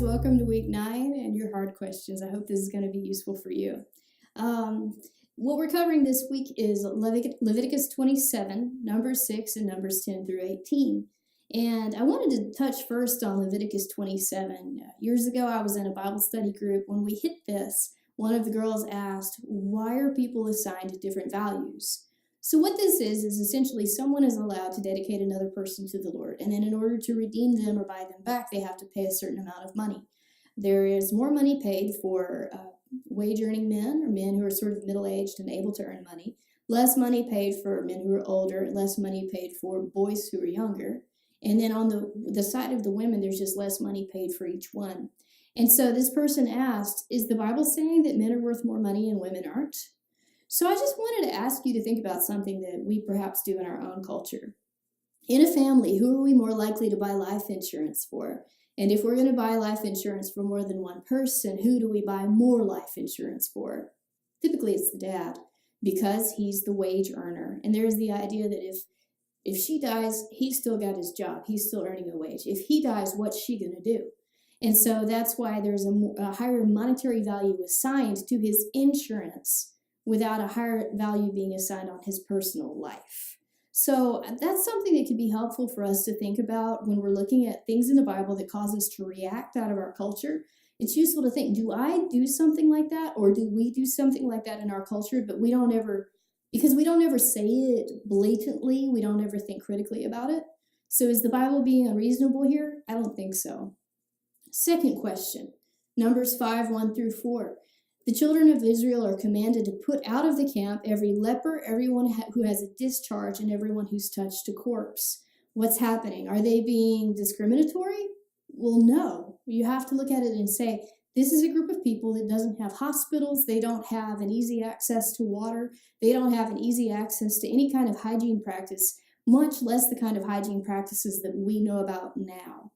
welcome to week 9 and your hard questions. I hope this is going to be useful for you. What we're covering this week is Leviticus 27, Numbers 6, and Numbers 10 through 18. And I wanted to touch first on Leviticus 27. Years ago, I was in a Bible study group. When we hit this, one of the girls asked, why are people assigned different values? So what this is essentially someone is allowed to dedicate another person to the Lord. And then in order to redeem them or buy them back, they have to pay a certain amount of money. There is more money paid for wage-earning men or men who are sort of middle-aged and able to earn money. Less money paid for men who are older. Less money paid for boys who are younger. And then on the side of the women, there's just less money paid for each one. And so this person asked, is the Bible saying that men are worth more money and women aren't? So I just wanted to ask you to think about something that we perhaps do in our own culture. In a family, who are we more likely to buy life insurance for? And if we're going to buy life insurance for more than one person, who do we buy more life insurance for? Typically, it's the dad, because he's the wage earner. And there's the idea that if she dies, he's still got his job. He's still earning a wage. If he dies, what's she going to do? And so that's why there's a higher monetary value assigned to his insurance without a higher value being assigned on his personal life. So that's something that could be helpful for us to think about when we're looking at things in the Bible that cause us to react out of our culture. It's useful to think, do I do something like that? Or do we do something like that in our culture, but because we don't ever say it blatantly, we don't ever think critically about it. So is the Bible being unreasonable here? I don't think so. Second question, Numbers 5, 1 through 4. The children of Israel are commanded to put out of the camp every leper, everyone who has a discharge, and everyone who's touched a corpse. What's happening? Are they being discriminatory? Well, no. You have to look at it and say, this is a group of people that doesn't have hospitals. They don't have an easy access to water. They don't have an easy access to any kind of hygiene practice, much less the kind of hygiene practices that we know about now.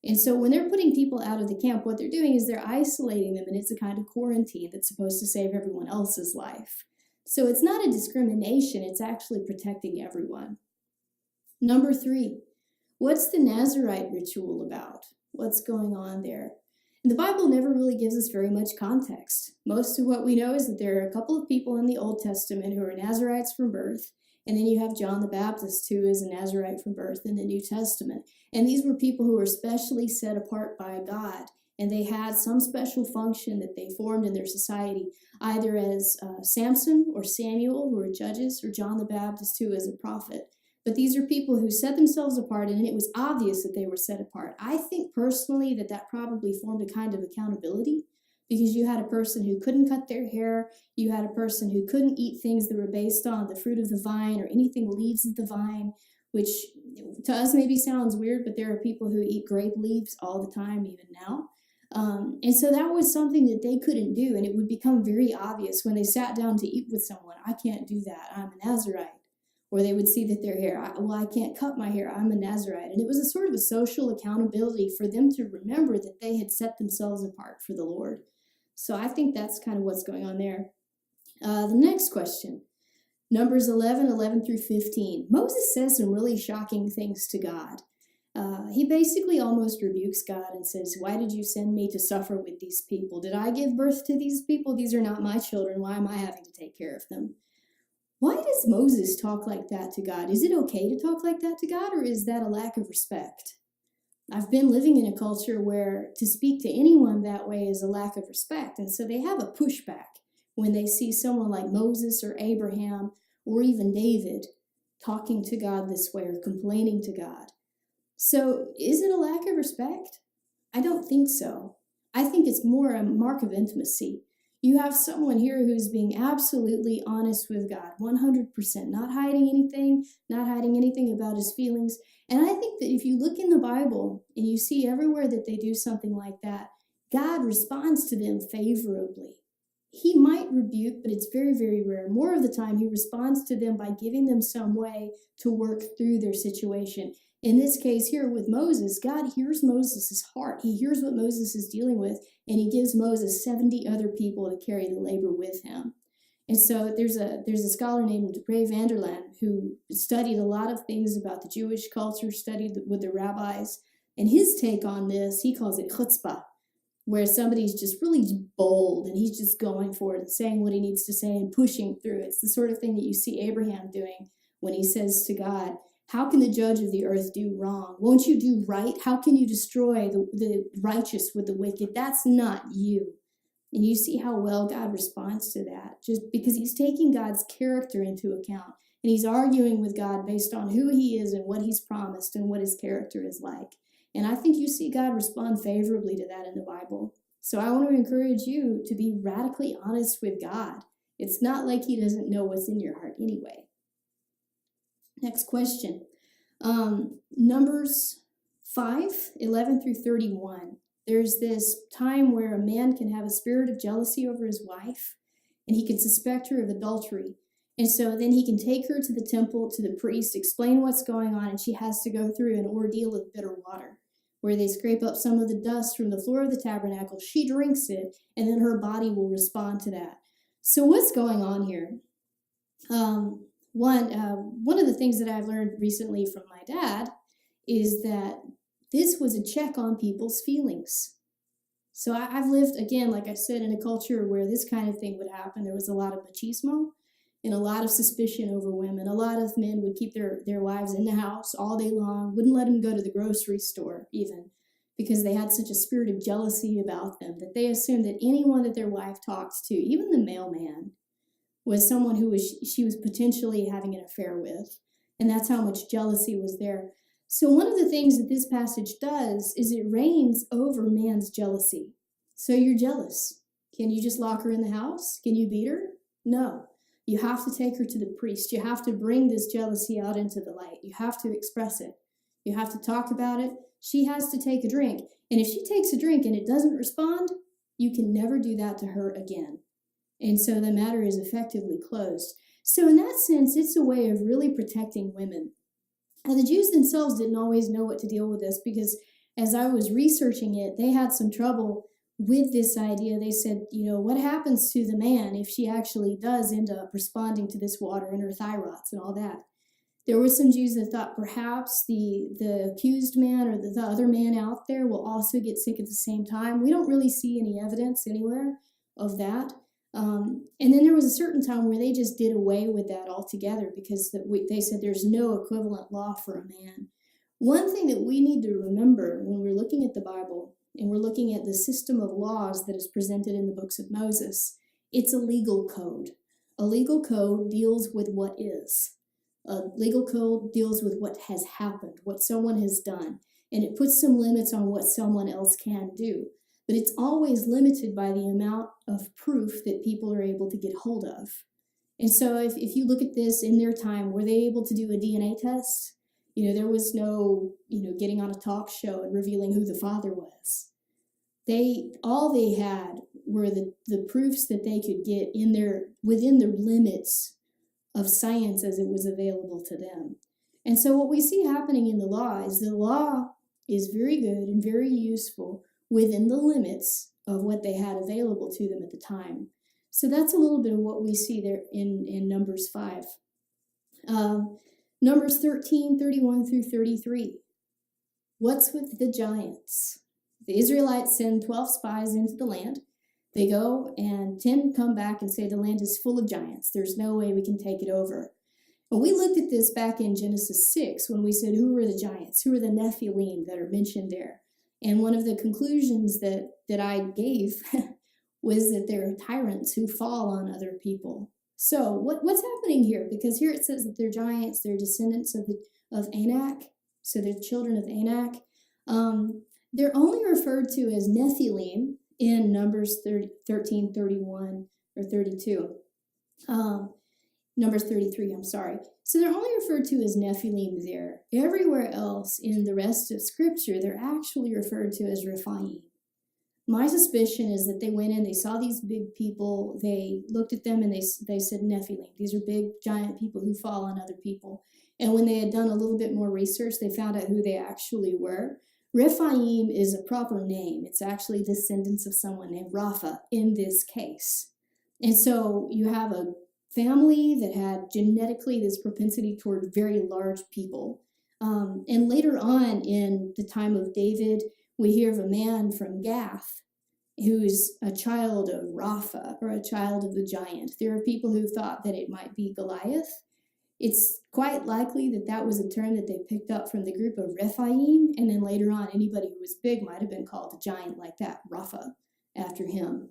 And so when they're putting people out of the camp, what they're doing is they're isolating them, and it's a kind of quarantine that's supposed to save everyone else's life. So it's not a discrimination, it's actually protecting everyone. Number 3, what's the Nazarite ritual about? What's going on there? And the Bible never really gives us very much context. Most of what we know is that there are a couple of people in the Old Testament who are Nazarites from birth, and then you have John the Baptist, who is a Nazarite from birth in the New Testament. And these were people who were specially set apart by God, and they had some special function that they formed in their society, either as Samson or Samuel, who were judges, or John the Baptist, who is a prophet. But these are people who set themselves apart, and it was obvious that they were set apart. I think personally that probably formed a kind of accountability, because you had a person who couldn't cut their hair, you had a person who couldn't eat things that were based on the fruit of the vine or anything leaves of the vine, which to us maybe sounds weird, but there are people who eat grape leaves all the time, even now. And so that was something that they couldn't do, and it would become very obvious when they sat down to eat with someone. I can't do that. I'm a Nazarite. Or they would see that their hair, I can't cut my hair. I'm a Nazarite. And it was a sort of a social accountability for them to remember that they had set themselves apart for the Lord. So I think that's kind of what's going on there. The next question, Numbers 11, 11 through 15. Moses says some really shocking things to God. He basically almost rebukes God and says, why did you send me to suffer with these people? Did I give birth to these people? These are not my children. Why am I having to take care of them? Why does Moses talk like that to God? Is it okay to talk like that to God, or is that a lack of respect? I've been living in a culture where to speak to anyone that way is a lack of respect, and so they have a pushback when they see someone like Moses or Abraham or even David talking to God this way or complaining to God. So is it a lack of respect? I don't think so. I think it's more a mark of intimacy. You have someone here who's being absolutely honest with God, 100%, not hiding anything about his feelings. And I think that if you look in the Bible and you see everywhere that they do something like that, God responds to them favorably. He might rebuke, but it's very, very rare. More of the time, he responds to them by giving them some way to work through their situation. In this case here with Moses, God hears Moses' heart. He hears what Moses is dealing with, and he gives Moses 70 other people to carry the labor with him. And so there's a scholar named Ray Vanderland who studied a lot of things about the Jewish culture, studied with the rabbis, and his take on this, he calls it chutzpah. where somebody's just really bold and he's just going for it and saying what he needs to say and pushing through. It's the sort of thing that you see Abraham doing when he says to God, how can the judge of the earth do wrong? Won't you do right? How can you destroy the righteous with the wicked? That's not you. And you see how well God responds to that, just because he's taking God's character into account. And he's arguing with God based on who he is and what he's promised and what his character is like. And I think you see God respond favorably to that in the Bible. So I want to encourage you to be radically honest with God. It's not like he doesn't know what's in your heart anyway. Next question. Numbers 5:11 through 31. There's this time where a man can have a spirit of jealousy over his wife, and he can suspect her of adultery. And so then he can take her to the temple, to the priest, explain what's going on, and she has to go through an ordeal of bitter water, where they scrape up some of the dust from the floor of the tabernacle. She drinks it, and then her body will respond to that. So what's going on here? One of the things that I've learned recently from my dad is that this was a check on people's feelings. So I've lived, again, like I said, in a culture where this kind of thing would happen. There was a lot of machismo and a lot of suspicion over women. A lot of men would keep their wives in the house all day long, wouldn't let them go to the grocery store even, because they had such a spirit of jealousy about them that they assumed that anyone that their wife talks to, even the mailman, was someone who she was potentially having an affair with. And that's how much jealousy was there. So one of the things that this passage does is it reigns over man's jealousy. So you're jealous. Can you just lock her in the house? Can you beat her? No. You have to take her to the priest. You have to bring this jealousy out into the light. You have to express it. You have to talk about it. She has to take a drink. And if she takes a drink and it doesn't respond, you can never do that to her again. And so the matter is effectively closed. So in that sense, it's a way of really protecting women. Now, the Jews themselves didn't always know what to deal with this, because as I was researching it, they had some trouble with this idea. They said, what happens to the man if she actually does end up responding to this water in her thyroids and all that? There were some Jews that thought perhaps the accused man or the other man out there will also get sick at the same time. We don't really see any evidence anywhere of that. And then there was a certain time where they just did away with that altogether, because they said there's no equivalent law for a man. One thing that we need to remember when we're looking at the Bible and we're looking at the system of laws that is presented in the books of Moses, it's a legal code. A legal code deals with what is. A legal code deals with what has happened, what someone has done, and it puts some limits on what someone else can do. But it's always limited by the amount of proof that people are able to get hold of. And so if you look at this in their time, were they able to do a DNA test? There was no, getting on a talk show and revealing who the father was. All they had were the proofs that they could get within the limits of science as it was available to them. And so what we see happening in the law is very good and very useful within the limits of what they had available to them at the time. So that's a little bit of what we see there in Numbers 5. Numbers 13, 31 through 33. What's with the giants? The Israelites send 12 spies into the land. They go, and 10 come back and say the land is full of giants. There's no way we can take it over. And we looked at this back in Genesis 6 when we said, who are the giants? Who are the Nephilim that are mentioned there? And one of the conclusions that I gave was that they're tyrants who fall on other people. So what's happening here? Because here it says that they're giants, they're descendants of Anak, so they're children of Anak. They're only referred to as Nephilim in Numbers 13, 31, or 32. Numbers 33, I'm sorry. So they're only referred to as Nephilim there. Everywhere else in the rest of Scripture, they're actually referred to as Rephaim. My suspicion is that they went in, they saw these big people, they looked at them, and they said Nephilim. These are big, giant people who fall on other people. And when they had done a little bit more research, they found out who they actually were. Rephaim is a proper name. It's actually descendants of someone named Rapha in this case. And so you have a family that had genetically this propensity toward very large people. And later on in the time of David, we hear of a man from Gath who's a child of Rapha, or a child of the giant. There are people who thought that it might be Goliath. It's quite likely that that was a term that they picked up from the group of Rephaim, and then later on, anybody who was big might have been called a giant like that, Rapha, after him.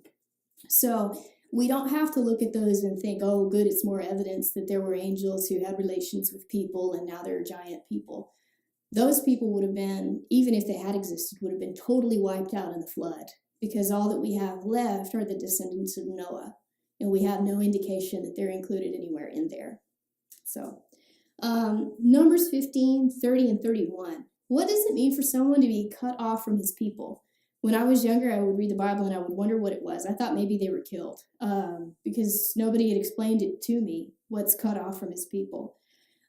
So we don't have to look at those and think, oh, good, it's more evidence that there were angels who had relations with people and now they're giant people. Those people would have been, even if they had existed, would have been totally wiped out in the flood, because all that we have left are the descendants of Noah, and we have no indication that they're included anywhere in there. So, Numbers 15, 30, and 31. What does it mean for someone to be cut off from his people? When I was younger, I would read the Bible and I would wonder what it was. I thought maybe they were killed, because nobody had explained it to me, what's cut off from his people.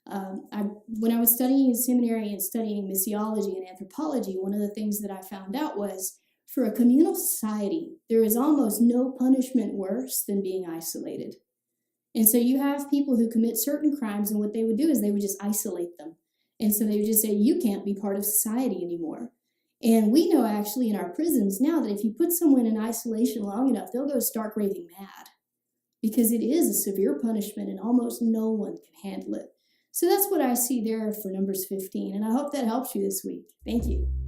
When I was studying in seminary and studying missiology and anthropology, one of the things that I found out was, for a communal society, there is almost no punishment worse than being isolated. And so you have people who commit certain crimes, and what they would do is they would just isolate them. And so they would just say, you can't be part of society anymore. And we know actually in our prisons now that if you put someone in isolation long enough, they'll go stark raving mad, because it is a severe punishment and almost no one can handle it. So that's what I see there for Numbers 15, and I hope that helps you this week. Thank you.